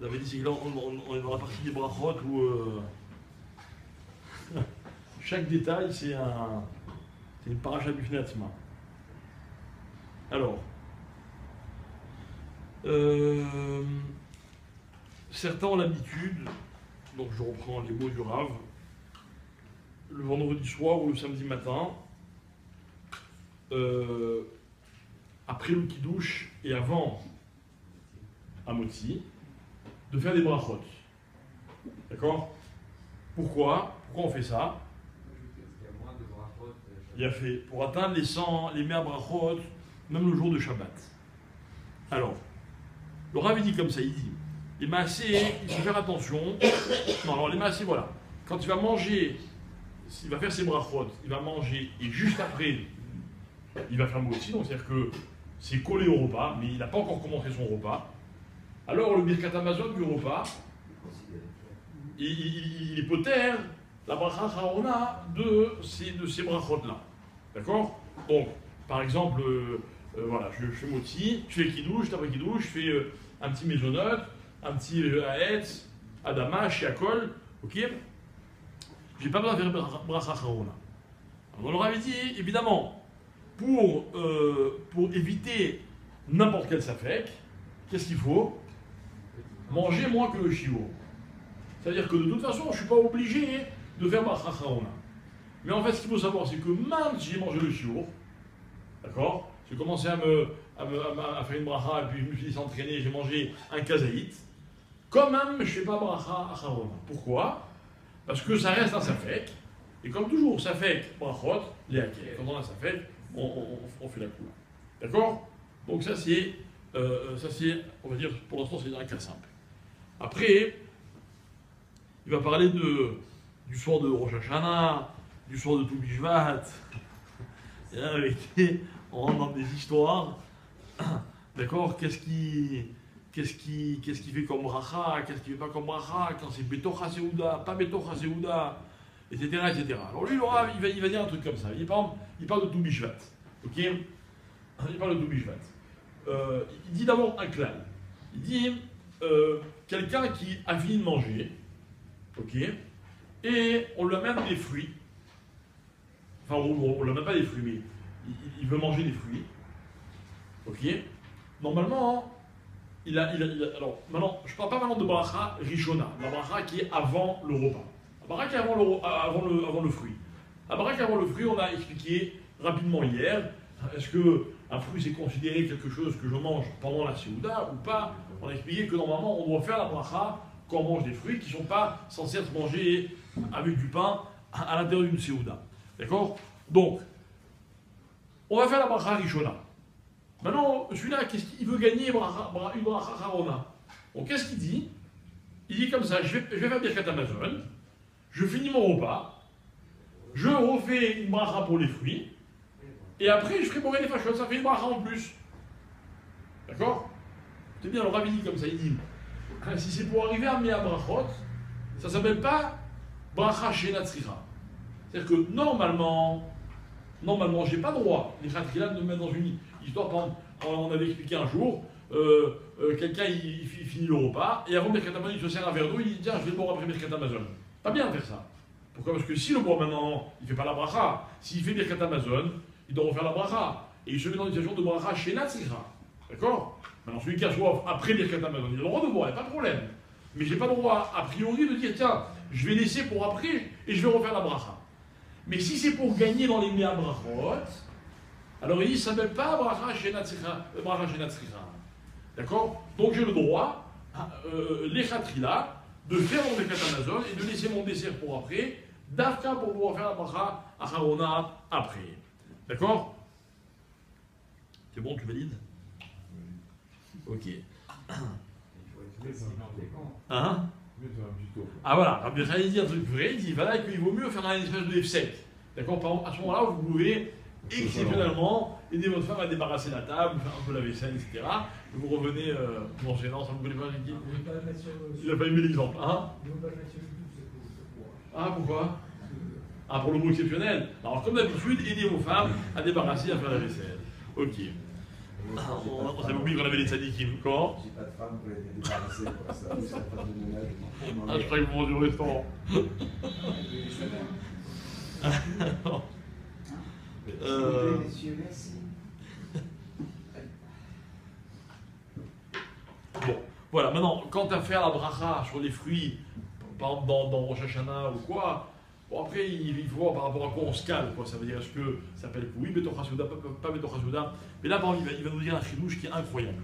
Vous avez dit, c'est que là, on est dans la partie des brachot où chaque détail, c'est une paracha bifnei atzma. Alors, certains ont l'habitude, donc je reprends les mots du Rav, le vendredi soir ou le samedi matin, après le kiddush et avant Amotzi, de faire des brachot. D'accord? Pourquoi on fait ça? Il a fait pour atteindre les 100 brachot, même le jour de Shabbat. Alors, le Rav dit comme ça, il dit, les maasés, il faut faire attention. Non, alors les maasés, voilà. Quand il va manger, il va faire ses brachot, il va manger, et juste après, il va faire motzi, donc c'est-à-dire que c'est collé au repas, mais il n'a pas encore commencé son repas. Alors le Birkat Hamazon du repas, il est poter la bracha Harona de ces brachot-là. D'accord? Donc, par exemple, voilà, je fais motzi, je fais kiddush, après kiddush, je fais un petit mezonot, un petit haetz, adama, shiakol, ok? J'ai pas besoin de faire bracha Harona. Alors on leur avait dit, évidemment, pour éviter n'importe quel safek, qu'est-ce qu'il faut? Manger moins que le shiur. C'est-à-dire que de toute façon, je ne suis pas obligé de faire bracha Harona. Mais en fait, ce qu'il faut savoir, c'est que même si j'ai mangé le shiur, d'accord, j'ai commencé à faire une bracha, et puis je me suis laissé entraîner, j'ai mangé un kazaït, quand même, je ne fais pas bracha Harona. Pourquoi? Parce que ça reste un safek, et comme toujours, safek, brachot, les hakel. Quand on a safek, on fait la coula. D'accord? Donc ça c'est, on va dire, pour l'instant, c'est un cas simple. Après, il va parler du soir de Rosh Hashanah, du soir de Toubi Shvat. Et là, on rentre dans des histoires. D'accord? Qu'est-ce qui fait comme bracha, qu'est-ce qui ne fait pas comme bracha, quand c'est Betocha Seuda, pas Betocha Seuda, etc., etc. Alors lui, il va dire un truc comme ça. Il parle de Toubi Shvat. Ok? Il parle de Toubi Shvat. Il dit d'abord un clan. Il dit quelqu'un qui a fini de manger, ok, et on lui amène des fruits. Enfin, on lui amène pas des fruits, mais il veut manger des fruits. Ok. Normalement, alors, maintenant, je ne parle pas maintenant de bracha rishona, la bracha qui est avant le repas. La bracha qui est avant le fruit. La bracha qui est avant le fruit, on a expliqué rapidement hier. Est-ce qu'un fruit c'est considéré quelque chose que je mange pendant la Séouda ou pas? On a expliqué que normalement on doit faire la bracha quand on mange des fruits qui ne sont pas censés être mangés avec du pain à l'intérieur d'une Séouda. D'accord? Donc, on va faire la bracha rishona. Maintenant, celui-là, qu'est-ce qu'il veut gagner une bracha harona? Donc, qu'est-ce qu'il dit? Il dit comme ça, je vais faire Birkat Hamazon, je finis mon repas, je refais une bracha pour les fruits, et après, je ferai pour les fachos, ça fait une bracha en plus. D'accord? C'est bien, le Rav dit comme ça, il dit, si c'est pour arriver à Mea Brachot, ça ne s'appelle pas bracha shena tzricha. C'est-à-dire que normalement, j'ai pas droit, les khatrilan, de me mettre dans une histoire. Par exemple, on avait expliqué un jour, quelqu'un il finit le repas, et avant Birkat Hamazon, il se sert un verre d'eau, il dit tiens, je vais le boire après Birkat Hamazon. Pas bien de faire ça. Pourquoi? Parce que si le boit maintenant, il ne fait pas la bracha. S'il fait Birkat Hamazon, il doit refaire la bracha. Et il se met dans une situation de bracha shena tzricha. D'accord? Maintenant, celui qui a soif après Birkat Hamazon, il a le droit de boire, il n'y a pas de problème. Mais je n'ai pas le droit, a priori, de dire tiens, je vais laisser pour après et je vais refaire la bracha. Mais si c'est pour gagner dans les Mea Brachot, alors il dit ça ne s'appelle pas bracha shena tzricha. D'accord? Donc j'ai le droit, les khatrila, de faire mon Birkat Hamazon et de laisser mon dessert pour après, d'afka pour pouvoir faire la bracha acharona après. D'accord? C'est bon, tu valides? Ok. Hein? Ah voilà, Rabbi Yochanan dit un truc vrai, il dit voilà qu'il vaut mieux faire un espèce de F7. D'accord? Par exemple, à ce moment-là, vous pouvez exceptionnellement aider votre femme à débarrasser la table, faire un peu la vaisselle, etc. Et vous revenez non, c'est non, ça ne vous connaît pas, j'ai dit. Il n'a pas aimé l'exemple. Hein? Ah, pourquoi? Ah, pour le mot exceptionnel. Alors, comme d'habitude, aidez vos femmes à débarrasser, à faire la vaisselle. Ok. On s'avait oublié qu'on avait les tzadikim. Comment? femme pour être débarrassée, quoi. Ça pousse la femme de ménage. Ah, je croyais que vous mangez au restaurant. Messieurs, merci. Bon, voilà, maintenant, quand tu as fait la bracha sur les fruits, par exemple dans Rosh Hashanah ou quoi, bon après, il faut voir par rapport à quoi on se cale, quoi. Ça veut dire, est-ce que ça s'appelle oui, Betoch HaSouda, pas Betoch HaSouda. Mais là, par exemple, il va nous dire un chidouche qui est incroyable.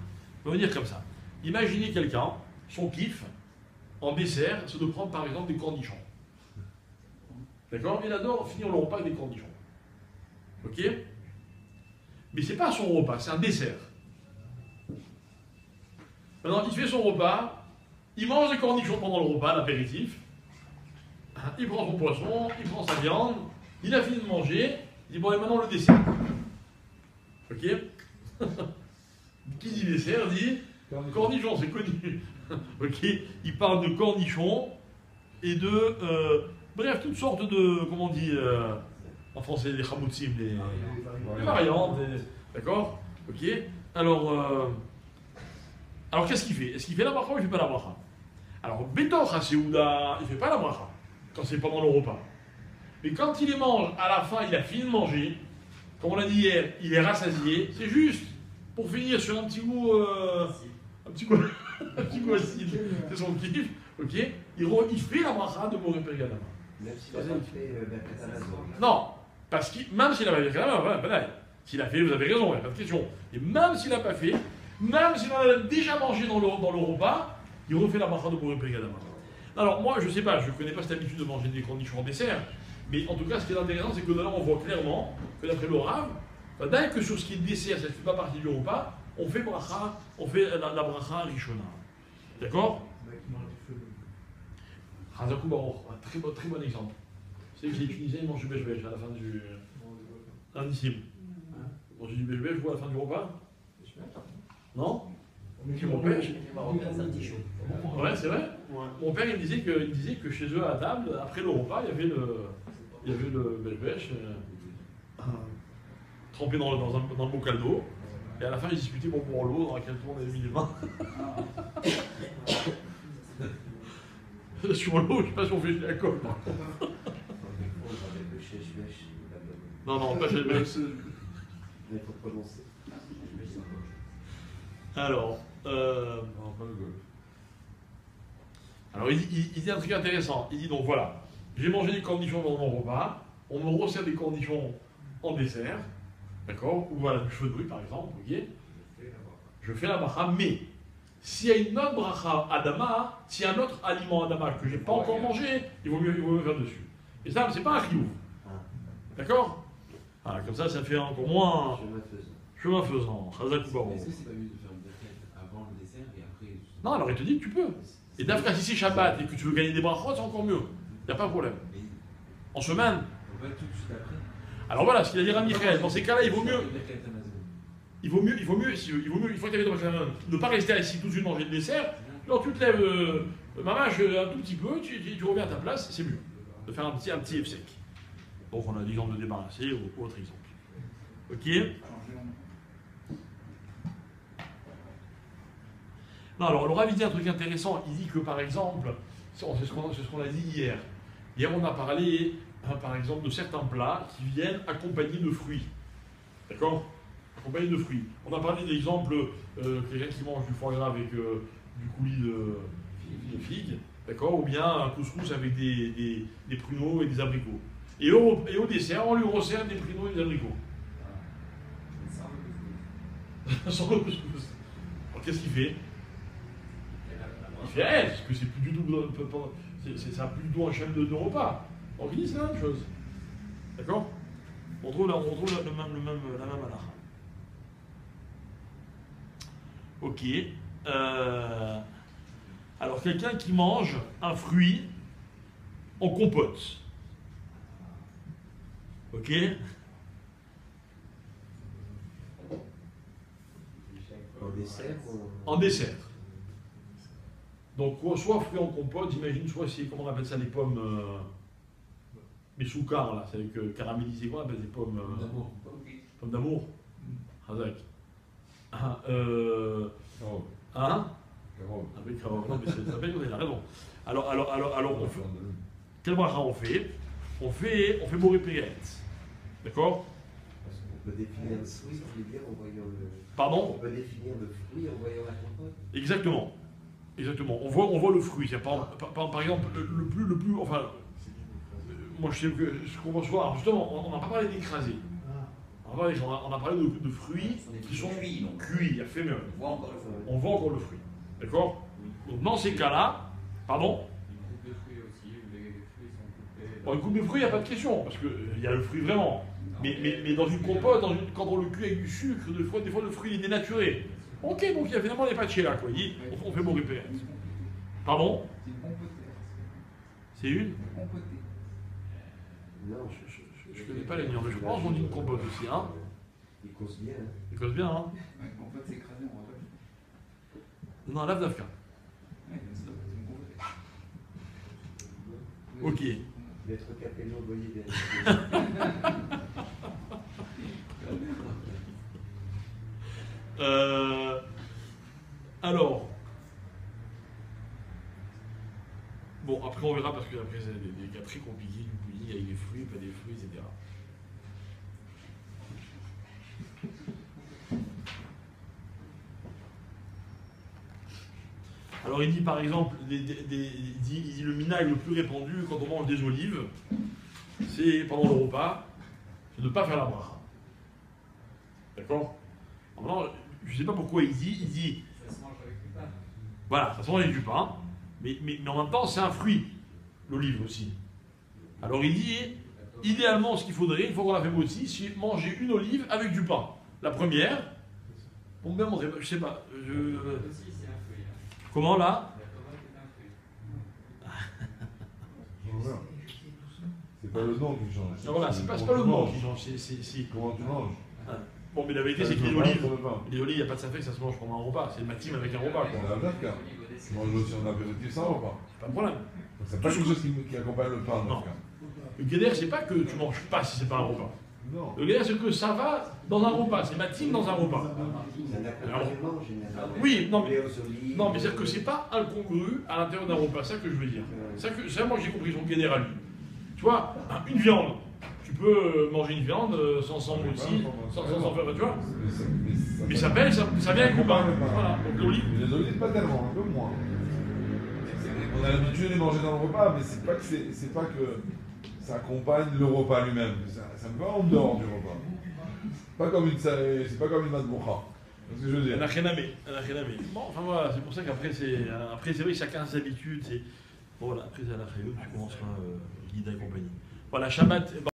Il va nous dire comme ça. Imaginez quelqu'un, son kiff, en dessert, c'est de prendre par exemple des cornichons. D'accord? Il adore finir le repas avec des cornichons. Ok? Mais c'est pas son repas, c'est un dessert. Maintenant, il fait son repas, il mange des cornichons pendant le repas, l'apéritif, il prend son poisson, il prend sa viande, il a fini de manger, il dit bon, et maintenant le dessert. Ok? Qui dit dessert dit cornichons, c'est connu. Ok? Il parle de cornichons et de. Bref, toutes sortes de. Comment on dit en français, les chamoutsim, les variantes. D'accord? Ok? Alors qu'est-ce qu'il fait? Est-ce qu'il fait la bracha ou il ne fait pas la bracha? Alors, Betoch HaSeuda, il ne fait pas la bracha, quand c'est pendant le repas. Mais quand il les mange, à la fin, il a fini de manger, comme on l'a dit hier, il est rassasié, c'est juste pour finir sur un petit goût. Un petit goût acide. C'est son kiff, ok? Il fait la bracha de Boré Pergadama. Même s'il n'a pas fait Birkat Hamazon. Non, parce que même s'il n'a pas fait Birkat Hamazon, s'il a fait, vous avez raison, il n'y a pas de question. Et même s'il n'a pas fait, même s'il en a déjà mangé dans le repas, il refait la bracha de Boré Pergadama. Alors moi, je ne sais pas, je ne connais pas cette habitude de manger des cornichons en dessert, mais en tout cas, ce qui est intéressant, c'est que là, on voit clairement que d'après le Rav, dès que sur ce qui est dessert, ça ne fait pas partie du repas, on fait bracha, on fait la bracha rishona. D'accord? Hazakou Baruch, un très bon exemple. C'est que les Tunisiens ils mangent du bêche-bêche à la fin du. Indicible. Ils mangent du bêche-bêche, vous, à la fin du repas? Non? Chez mon père. Ouais, c'est vrai? Mon père, il me disait que chez eux, à la table, après le repas, il y avait le bêche-bêche trempé dans le bocal d'eau. Et à la fin, ils discutaient pour boire l'eau dans laquelle tout le monde avait mis les mains. Sur l'eau, je ne sais pas si on fait la colle. Non, pas chez le mec. Il faut prononcer. Alors, il dit un truc intéressant. Il dit donc voilà, j'ai mangé des cornichons dans mon repas, on me resserre des cornichons en dessert, d'accord? Ou voilà, du cheveu de brie par exemple, ok? Je fais la bracha, mais s'il y a une autre bracha Adama, s'il y a un autre aliment Adama que je n'ai pas encore mangé, il vaut mieux faire dessus. Et ça, c'est pas un chiouf. D'accord? Voilà, comme ça fait encore moins chemin faisant. Chazak ou Baron. Est-ce que c'est pas mieux de faire une berquette avant le dessert et après? Non, alors il te dit que tu peux. Et d'après si c'est Shabbat et que tu veux gagner des brachot, c'est encore mieux. Il n'y a pas de problème. En semaine. On va tout de suite après. Alors voilà, ce qu'il a dit à Michael, dans ces cas-là, il faut que tu ne pas rester assis tout de suite manger le dessert. Alors tu te lèves, mamache, un tout petit peu, tu reviens à ta place, c'est mieux. De faire un petit sec. Donc on a l'exemple de débarrasser ou autre exemple. Ok? Non, alors le Rav dit un truc intéressant, il dit que par exemple, c'est ce qu'on a dit hier. Hier on a parlé par exemple de certains plats qui viennent accompagnés de fruits. D'accord? Accompagnés de fruits. On a parlé d'exemple, quelqu'un qui mange du foie gras avec du coulis de figues, d'accord? Ou bien un couscous avec des pruneaux et des abricots. Et au dessert, on lui resserre des pruneaux et des abricots. Sans le couscous. Alors qu'est-ce qu'il fait? Il fait parce que c'est plus du tout, ça plus du tout un chaîne de repas. Donc il dit c'est la même chose. D'accord? On trouve la même halakha. Ok. Alors quelqu'un qui mange un fruit en compote. Ok? En dessert En dessert. Donc, soit fruits en compote, j'imagine, soit c'est, comment on appelle ça, les pommes, les soukars, là, c'est avec caramélisé, quoi, on appelle des pommes d'amour. Pommes d'amour. Hazak. Oh. Hein? Avec carotte. Non, mais ça s'appelle, il a raison. Alors on fait, quelle bracha on fait? On fait Boré Peret. D'accord? On peut définir le fruit, je veux dire, en voyant le. Pardon? On peut définir le fruit en voyant la compote. Exactement. Exactement. On voit le fruit. Par exemple, le plus. Enfin, moi je sais que ce qu'on voit souvent. Alors justement, on n'a pas parlé d'écrasé. On a parlé de fruits qui sont cuits, il a fait mieux. On voit encore le fruit. D'accord? Donc dans ces cas-là, pardon? Une coupe de fruits aussi, les fruits sont coupés. Bon, une coupe de fruits, il n'y a pas de question, parce qu'il y a le fruit vraiment. Mais dans une compote, quand on le cuit avec du sucre, des fois le fruit est dénaturé. Ok, donc il y a finalement les pâtés là, quoi. On fait Boré Peret. Pardon? C'est une compotée. C'est une? Compotée. Non, Je ne connais pas les miens, mais je pense qu'on dit une compote aussi, hein? il cause bien. Hein. Il cause bien, hein? Ouais, compote, c'est écrasé, on va pas. Non, lave d'Afka. Ouais, c'est une compotée. Ok. Maître Capello, voyez bien. Alors, bon, après on verra parce que après c'est des cas très compliqués du pudding avec des fruits, pas des fruits, etc. Alors il dit par exemple, il dit le minag le plus répandu quand on mange des olives, c'est pendant le repas, c'est de ne pas faire la bracha. D'accord? Maintenant, je ne sais pas pourquoi il dit, Ça se mange avec du pain. voilà, ça se mange avec du pain, mais en même temps c'est un fruit, l'olive aussi. Alors il dit, idéalement ce qu'il faudrait, une fois qu'on l'a fait aussi, c'est manger une olive avec du pain. La première, pour bien montrer, je sais pas, Aussi, c'est un fruit. comment là? La tomate est un fruit. C'est pas le nom qui change. Non, voilà, c'est pas le nom qui change, c'est... Comment tu manges? Bon, mais la vérité c'est que les olives, il n'y a pas de ça fait que ça se mange pendant un repas, c'est le matin avec un repas, quoi. On a un cas. Tu manges aussi en apéritif sans repas. Pas de problème. C'est pas quelque chose qui accompagne le pain, Non. dans ce cas. Le guédère, c'est pas que tu manges pas si c'est pas un repas. Non. Le guédère, c'est que ça va dans un repas, c'est matin dans un repas. C'est un accompagnement général. Oui, non, mais, Les aux olives, non, mais c'est-à-dire que c'est pas incongru à l'intérieur d'un repas, c'est ça que je veux dire. C'est moi que j'ai compris son guédère à lui. Tu vois, une viande, tu peux manger une viande sans aussi, sans faire, tu vois. Mais ça vient avec le pain. Voilà, donc l'olive. Mais les olives, pas tellement, un peu moins. On a l'habitude de les manger dans le repas, mais c'est pas que ça accompagne le repas lui-même. Ça me va en dehors du repas. C'est pas comme une matboucha. C'est ce que je veux dire. Bon, enfin voilà, c'est pour ça qu'après c'est vrai que chacun a ses habitudes. Bon, voilà, après c'est à la Chayout, tu commenceras guide et compagnie. Voilà, Shabbat.